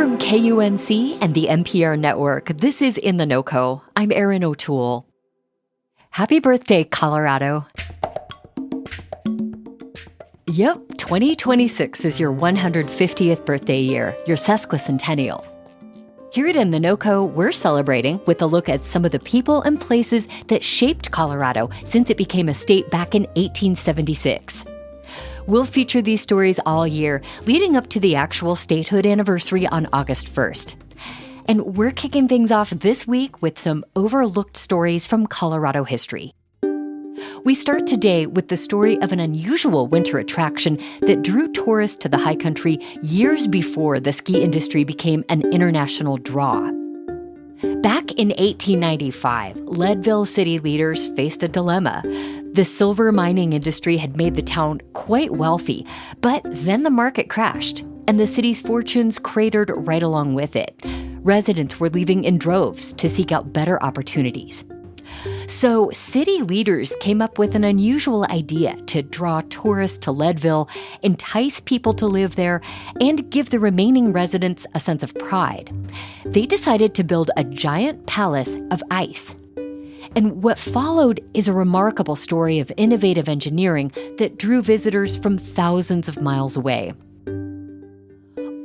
From KUNC and the NPR network, this is In The NoCo. I'm Erin O'Toole. Happy birthday, Colorado. Yep, 2026 is your 150th birthday year, your sesquicentennial. Here at In The NoCo, we're celebrating with a look at some of the people and places that shaped Colorado since it became a state back in 1876. We'll feature these stories all year, leading up to the actual statehood anniversary on August 1st. And we're kicking things off this week with some overlooked stories from Colorado history. We start today with the story of an unusual winter attraction that drew tourists to the high country years before the ski industry became an international draw. Back in 1895, Leadville city leaders faced a dilemma. The silver mining industry had made the town quite wealthy, but then the market crashed, and the city's fortunes cratered right along with it. Residents were leaving in droves to seek out better opportunities. So city leaders came up with an unusual idea to draw tourists to Leadville, entice people to live there, and give the remaining residents a sense of pride. They decided to build a giant palace of ice. And what followed is a remarkable story of innovative engineering that drew visitors from thousands of miles away.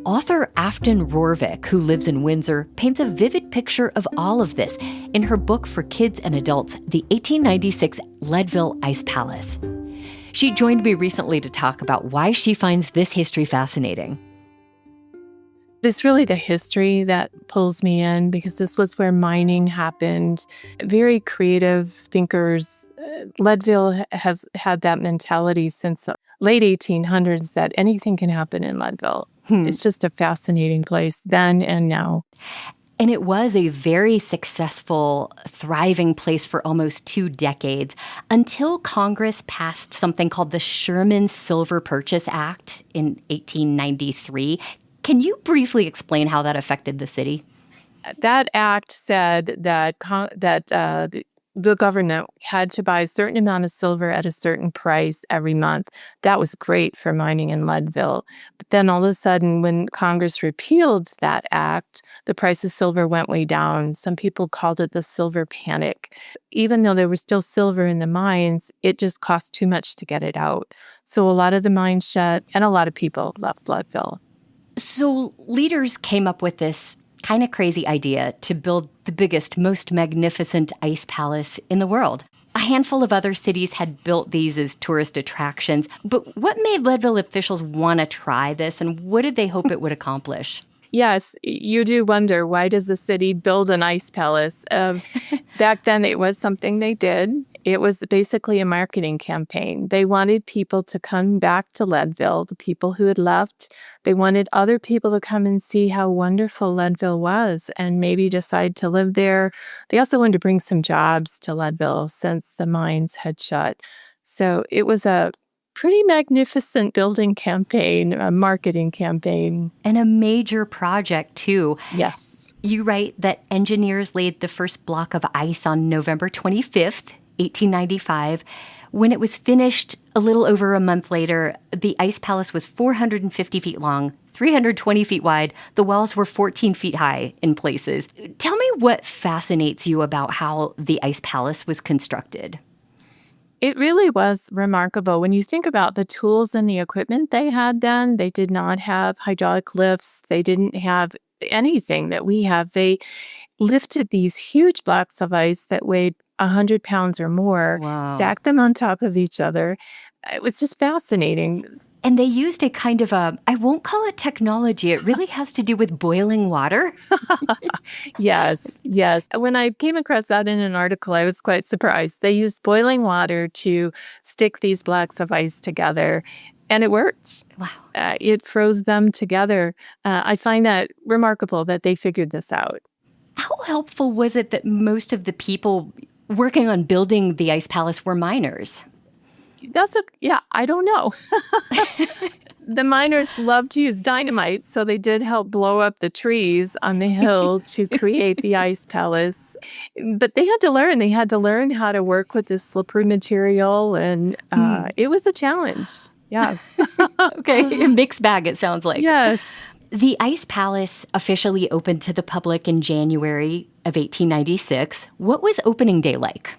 Author Afton Rorvik, who lives in Windsor, paints a vivid picture of all of this in her book for kids and adults, The 1896 Leadville Ice Palace. She joined me recently to talk about why she finds this history fascinating. It's really the history that pulls me in because this was where mining happened. Very creative thinkers. Leadville has had that mentality since the late 1800s that anything can happen in Leadville. It's just a fascinating place then and now. And it was a very successful, thriving place for almost 2 decades until Congress passed something called the Sherman Silver Purchase Act in 1893. Can you briefly explain how that affected the city? That act said that the government had to buy a certain amount of silver at a certain price every month. That was great for mining in Leadville. But then all of a sudden, when Congress repealed that act, the price of silver went way down. Some people called it the silver panic. Even though there was still silver in the mines, it just cost too much to get it out. So a lot of the mines shut, and a lot of people left Leadville. So leaders came up with this kind of crazy idea to build the biggest, most magnificent ice palace in the world. A handful of other cities had built these as tourist attractions, but what made Leadville officials want to try this, and what did they hope it would accomplish? Yes, you do wonder, why does the city build an ice palace? Back then, it was something they did. It was basically a marketing campaign. They wanted people to come back to Leadville, the people who had left. They wanted other people to come and see how wonderful Leadville was and maybe decide to live there. They also wanted to bring some jobs to Leadville since the mines had shut. So it was a pretty magnificent building campaign, a marketing campaign. And a major project, too. Yes. You write that engineers laid the first block of ice on November 25th, 1895. When it was finished a little over a month later, the ice palace was 450 feet long, 320 feet wide. The walls were 14 feet high in places. Tell me what fascinates you about how the ice palace was constructed. It really was remarkable. When you think about the tools and the equipment they had then, they did not have hydraulic lifts. They didn't have anything that we have. They lifted these huge blocks of ice that weighed 100 pounds or more, Wow. stacked them on top of each other. It was just fascinating. And they used a kind of I won't call it technology. It really has to do with boiling water. Yes. When I came across that in an article, I was quite surprised. They used boiling water to stick these blocks of ice together, and it worked. Wow. It froze them together. I find that remarkable that they figured this out. How helpful was it that most of the people working on building the ice palace were miners? I don't know. The miners loved to use dynamite, so they did help blow up the trees on the hill to create the ice palace. But they had to learn. They had to learn how to work with this slippery material, and it was a challenge. Yeah. Okay, a mixed bag, it sounds like. Yes. The Ice Palace officially opened to the public in January of 1896. What was opening day like?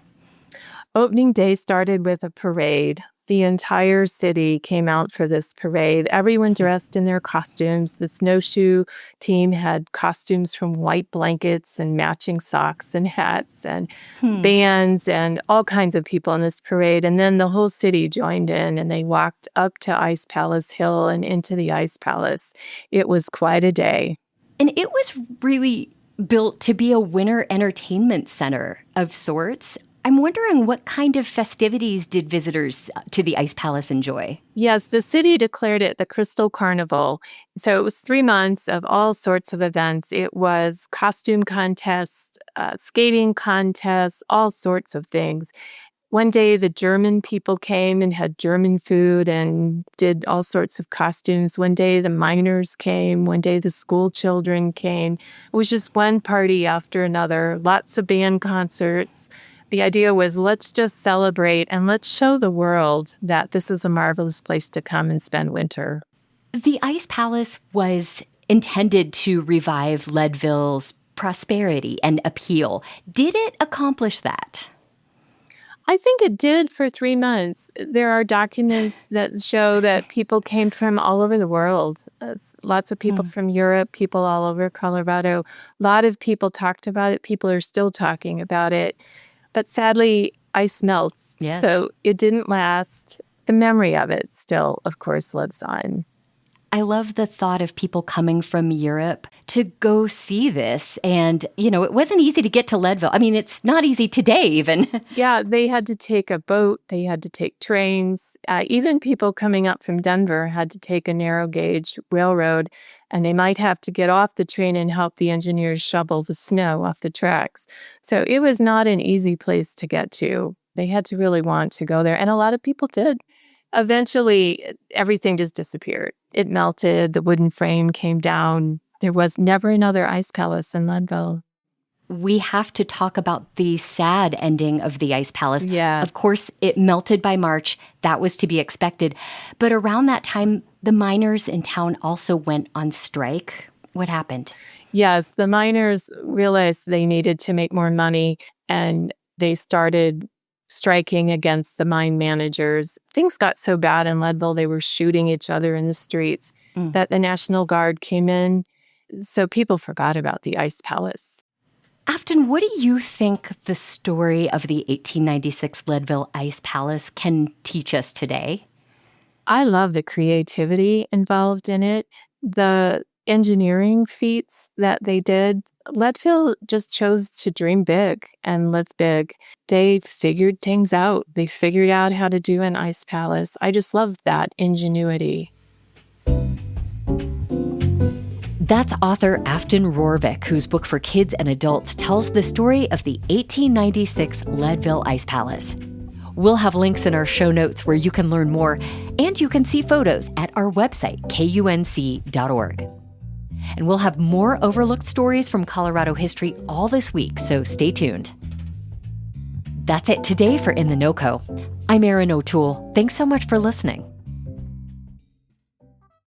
Opening day started with a parade. The entire city came out for this parade. Everyone dressed in their costumes. The snowshoe team had costumes from white blankets and matching socks and hats and Hmm. bands and all kinds of people in this parade. And then the whole city joined in and they walked up to Ice Palace Hill and into the Ice Palace. It was quite a day. And it was really built to be a winter entertainment center of sorts. I'm wondering what kind of festivities did visitors to the Ice Palace enjoy? Yes, the city declared it the Crystal Carnival. So it was 3 months of all sorts of events. It was costume contests, skating contests, all sorts of things. One day, the German people came and had German food and did all sorts of costumes. One day, the miners came. One day, the school children came. It was just one party after another, lots of band concerts. The idea was, let's just celebrate and let's show the world that this is a marvelous place to come and spend winter. The Ice Palace was intended to revive Leadville's prosperity and appeal. Did it accomplish that? I think it did for 3 months. There are documents that show that people came from all over the world. Lots of people from Europe, people all over Colorado. A lot of people talked about it. People are still talking about it. But sadly, ice melts. Yes. So it didn't last. The memory of it still, of course, lives on. I love the thought of people coming from Europe to go see this. And, it wasn't easy to get to Leadville. I mean, it's not easy today even. Yeah, they had to take a boat. They had to take trains. Even people coming up from Denver had to take a narrow gauge railroad, and they might have to get off the train and help the engineers shovel the snow off the tracks. So it was not an easy place to get to. They had to really want to go there, and a lot of people did. Eventually, everything just disappeared. It melted. The wooden frame came down. There was never another ice palace in Leadville. We have to talk about the sad ending of the Ice Palace. Yes. Of course, it melted by March. That was to be expected. But around that time, the miners in town also went on strike. What happened? Yes, the miners realized they needed to make more money, and they started striking against the mine managers. Things got so bad in Leadville, they were shooting each other in the streets, that the National Guard came in. So people forgot about the Ice Palace. Afton, what do you think the story of the 1896 Leadville Ice Palace can teach us today? I love the creativity involved in it, the engineering feats that they did. Leadville just chose to dream big and live big. They figured things out. They figured out how to do an ice palace. I just love that ingenuity. That's author Afton Rorvik, whose book for kids and adults tells the story of the 1896 Leadville Ice Palace. We'll have links in our show notes where you can learn more, and you can see photos at our website, KUNC.org. And we'll have more overlooked stories from Colorado history all this week, so stay tuned. That's it today for In The NoCo. I'm Erin O'Toole. Thanks so much for listening.